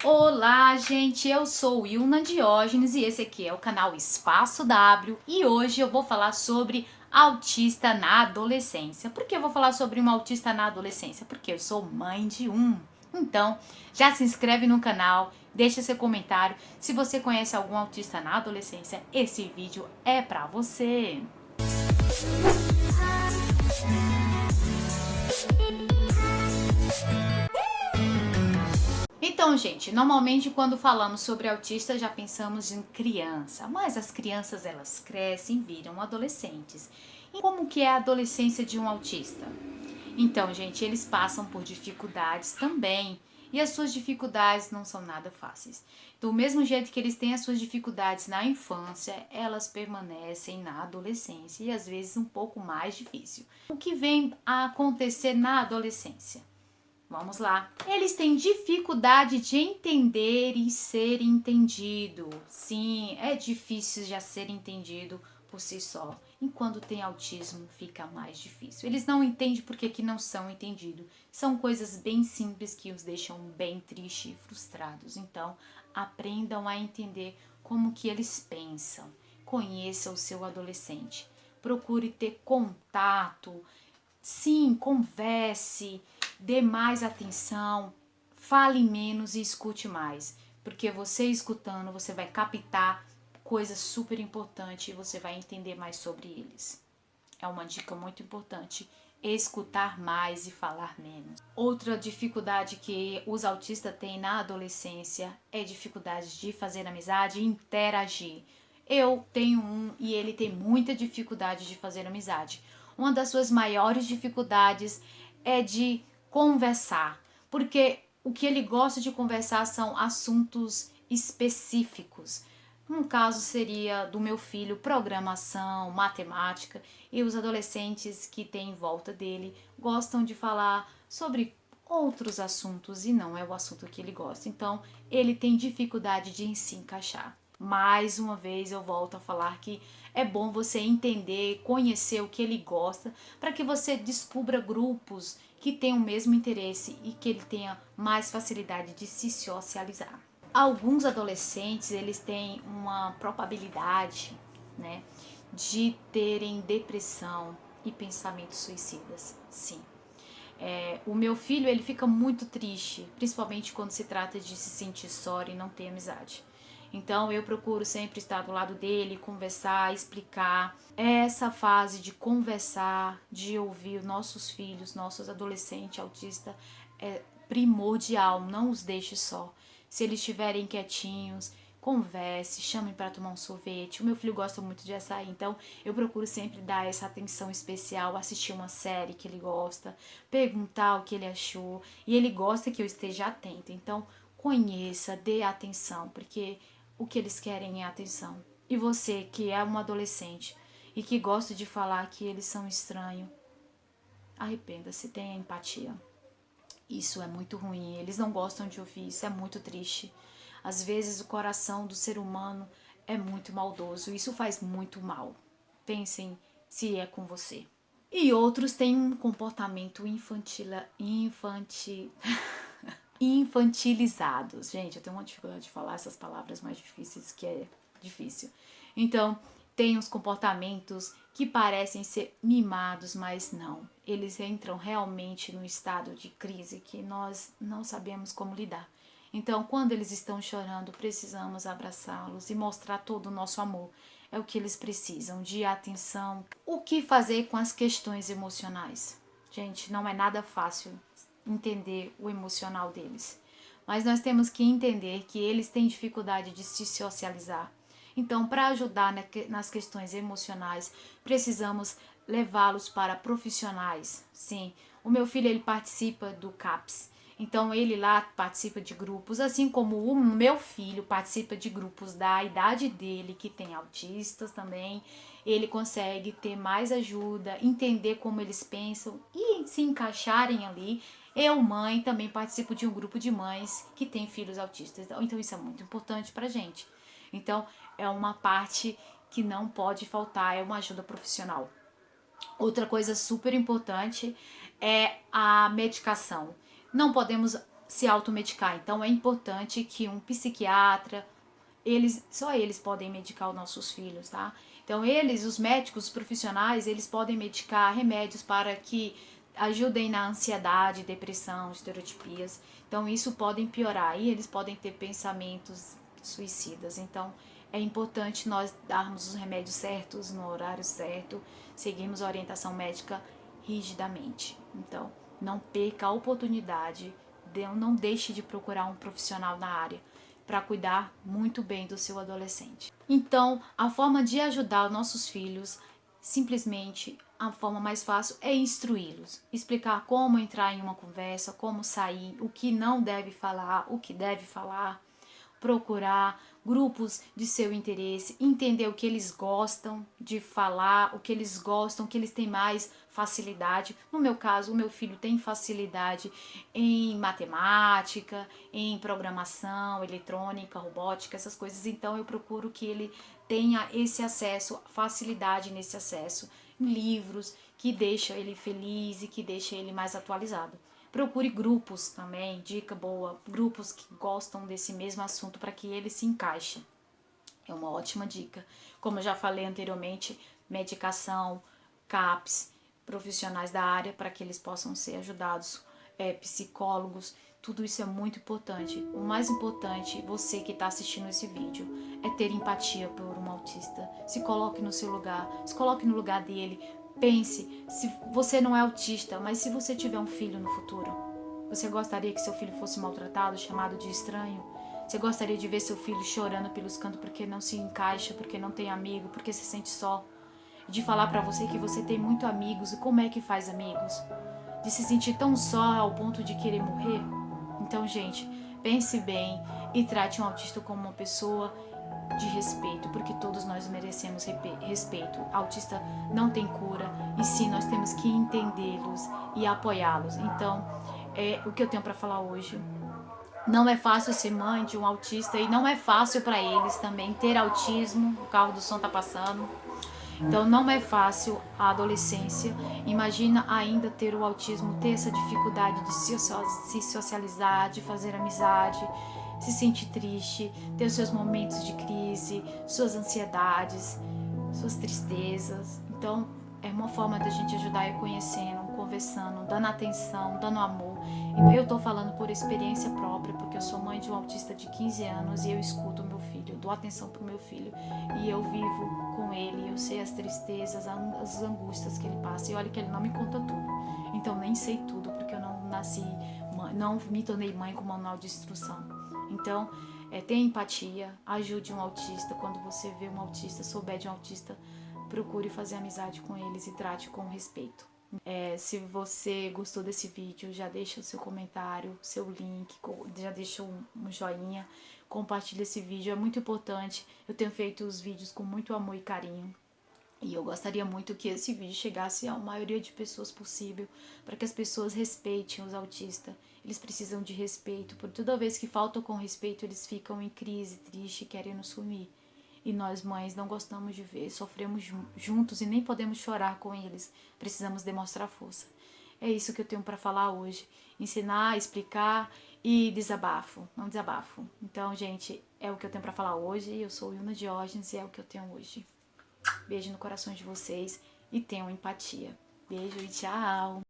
Olá, gente, eu sou Ilna Diógenes e esse aqui é o canal Espaço W e hoje eu vou falar sobre autista na adolescência. Por que eu vou falar sobre uma autista na adolescência? Porque eu sou mãe de um. Então, já se inscreve no canal, deixa seu comentário. Se você conhece algum autista na adolescência, esse vídeo é pra você. Então, gente, normalmente quando falamos sobre autista já pensamos em criança, mas as crianças elas crescem e viram adolescentes. E como que é a adolescência de um autista? Então, gente, eles passam por dificuldades também. E as suas dificuldades não são nada fáceis. Do mesmo jeito que eles têm as suas dificuldades na infância, elas permanecem na adolescência e às vezes um pouco mais difícil. O que vem a acontecer na adolescência? Vamos lá. Eles têm dificuldade de entender e ser entendido. Sim, é difícil já ser entendido por si só. E quando tem autismo, fica mais difícil. Eles não entendem porque que não são entendidos. São coisas bem simples que os deixam bem tristes e frustrados. Então, aprendam a entender como que eles pensam. Conheça o seu adolescente. Procure ter contato. Sim, converse, dê mais atenção, fale menos e escute mais. Porque você escutando, você vai captar coisas super importantes e você vai entender mais sobre eles. É uma dica muito importante. Escutar mais e falar menos. Outra dificuldade que os autistas têm na adolescência é dificuldade de fazer amizade e interagir. Eu tenho um e ele tem muita dificuldade de fazer amizade. Uma das suas maiores dificuldades é de conversar, porque o que ele gosta de conversar são assuntos específicos. Um caso seria do meu filho, programação, matemática, e os adolescentes que têm em volta dele gostam de falar sobre outros assuntos e não é o assunto que ele gosta. Então, ele tem dificuldade de se encaixar. Mais uma vez eu volto a falar que é bom você entender, conhecer o que ele gosta, para que você descubra grupos que tenham o mesmo interesse e que ele tenha mais facilidade de se socializar. Alguns adolescentes, eles têm uma probabilidade, né, de terem depressão e pensamentos suicidas. Sim. O meu filho, ele fica muito triste, principalmente quando se trata de se sentir só e não ter amizade. Então eu procuro sempre estar do lado dele, conversar, explicar. Essa fase de conversar, de ouvir nossos filhos, nossos adolescentes autistas é primordial, não os deixe só. Se eles estiverem quietinhos, converse, chame para tomar um sorvete. O meu filho gosta muito de açaí, então eu procuro sempre dar essa atenção especial, assistir uma série que ele gosta, perguntar o que ele achou, e ele gosta que eu esteja atenta. Então, conheça, dê atenção, porque o que eles querem é atenção. E você, que é um adolescente e que gosta de falar que eles são estranhos, arrependa-se, tenha empatia. Isso é muito ruim, eles não gostam de ouvir isso, é muito triste. Às vezes o coração do ser humano é muito maldoso, isso faz muito mal. Pensem se é com você. E outros têm um comportamento infantilizados. Gente, eu tenho uma dificuldade de falar essas palavras mais difíceis, que é difícil. Então, tem os comportamentos que parecem ser mimados, mas não. Eles entram realmente no estado de crise que nós não sabemos como lidar. Então, quando eles estão chorando, precisamos abraçá-los e mostrar todo o nosso amor. É o que eles precisam, de atenção. O que fazer com as questões emocionais? Gente, não é nada fácil entender o emocional deles. Mas nós temos que entender que eles têm dificuldade de se socializar. Então, para ajudar nas questões emocionais, precisamos levá-los para profissionais. Sim, o meu filho ele participa do CAPS. Então ele lá participa de grupos, assim como o meu filho participa de grupos da idade dele, que tem autistas também. Ele consegue ter mais ajuda, entender como eles pensam e se encaixarem ali. Eu, mãe, também participo de um grupo de mães que tem filhos autistas. Então isso é muito importante pra gente. Então é uma parte que não pode faltar, é uma ajuda profissional. Outra coisa super importante é a medicação. Não podemos se automedicar. Então é importante que um psiquiatra, só eles podem medicar os nossos filhos, tá? Então os médicos, os profissionais, eles podem medicar remédios para que ajudem na ansiedade, depressão, estereotipias. Então isso podem piorar e eles podem ter pensamentos suicidas. Então é importante nós darmos os remédios certos no horário certo, seguirmos a orientação médica rigidamente. Então não perca a oportunidade, não deixe de procurar um profissional na área para cuidar muito bem do seu adolescente. Então, a forma de ajudar os nossos filhos, simplesmente a forma mais fácil é instruí-los, explicar como entrar em uma conversa, como sair, o que não deve falar, o que deve falar, procurar grupos de seu interesse, entender o que eles gostam de falar, o que eles gostam, o que eles têm mais facilidade. No meu caso, o meu filho tem facilidade em matemática, em programação, eletrônica, robótica, essas coisas. Então eu procuro que ele tenha esse acesso, facilidade nesse acesso, em livros que deixam ele feliz e que deixam ele mais atualizado. Procure grupos também, dica boa, grupos que gostam desse mesmo assunto para que ele se encaixe. É uma ótima dica. Como eu já falei anteriormente, medicação, CAPS, profissionais da área para que eles possam ser ajudados, psicólogos, tudo isso é muito importante. O mais importante, você que está assistindo esse vídeo, é ter empatia por um autista. Se coloque no seu lugar, se coloque no lugar dele. Pense, se você não é autista, mas se você tiver um filho no futuro, você gostaria que seu filho fosse maltratado, chamado de estranho? Você gostaria de ver seu filho chorando pelos cantos porque não se encaixa, porque não tem amigo, porque se sente só? De falar pra você que você tem muito amigos e como é que faz amigos? De se sentir tão só ao ponto de querer morrer? Então, gente, pense bem e trate um autista como uma pessoa de respeito, porque todos nós merecemos respeito. Autista não tem cura e sim nós temos que entendê-los e apoiá-los. Então, o que eu tenho para falar hoje. Não é fácil ser mãe de um autista e não é fácil para eles também ter autismo. O carro do som tá passando. Então não é fácil a adolescência. Imagina ainda ter o autismo, ter essa dificuldade de se socializar, de fazer amizade, se sentir triste, ter os seus momentos de crise, suas ansiedades, suas tristezas. Então é uma forma da gente ajudar eu conhecendo, conversando, dando atenção, dando amor. Eu tô falando por experiência própria, porque eu sou mãe de um autista de 15 anos e eu escuto o meu filho, eu dou atenção pro meu filho e eu vivo com ele, eu sei as tristezas, as angústias que ele passa. E olha que ele não me conta tudo, então nem sei tudo, porque eu não nasci, não me tornei mãe com manual de instrução. Então, tenha empatia, ajude um autista. Quando você vê um autista, souber de um autista, procure fazer amizade com eles e trate com respeito. Se você gostou desse vídeo, já deixa o seu comentário, seu link, já deixa um joinha, compartilha esse vídeo, é muito importante. Eu tenho feito os vídeos com muito amor e carinho. E eu gostaria muito que esse vídeo chegasse à maioria de pessoas possível, para que as pessoas respeitem os autistas. Eles precisam de respeito, porque toda vez que faltam com respeito, eles ficam em crise, triste, querendo sumir. E nós mães não gostamos de ver, sofremos juntos e nem podemos chorar com eles. Precisamos demonstrar força. É isso que eu tenho para falar hoje. Ensinar, explicar e desabafo, não desabafo. Então, gente, é o que eu tenho para falar hoje. Eu sou Ilna Diógenes e é o que eu tenho hoje. Beijo no coração de vocês e tenham empatia. Beijo e tchau!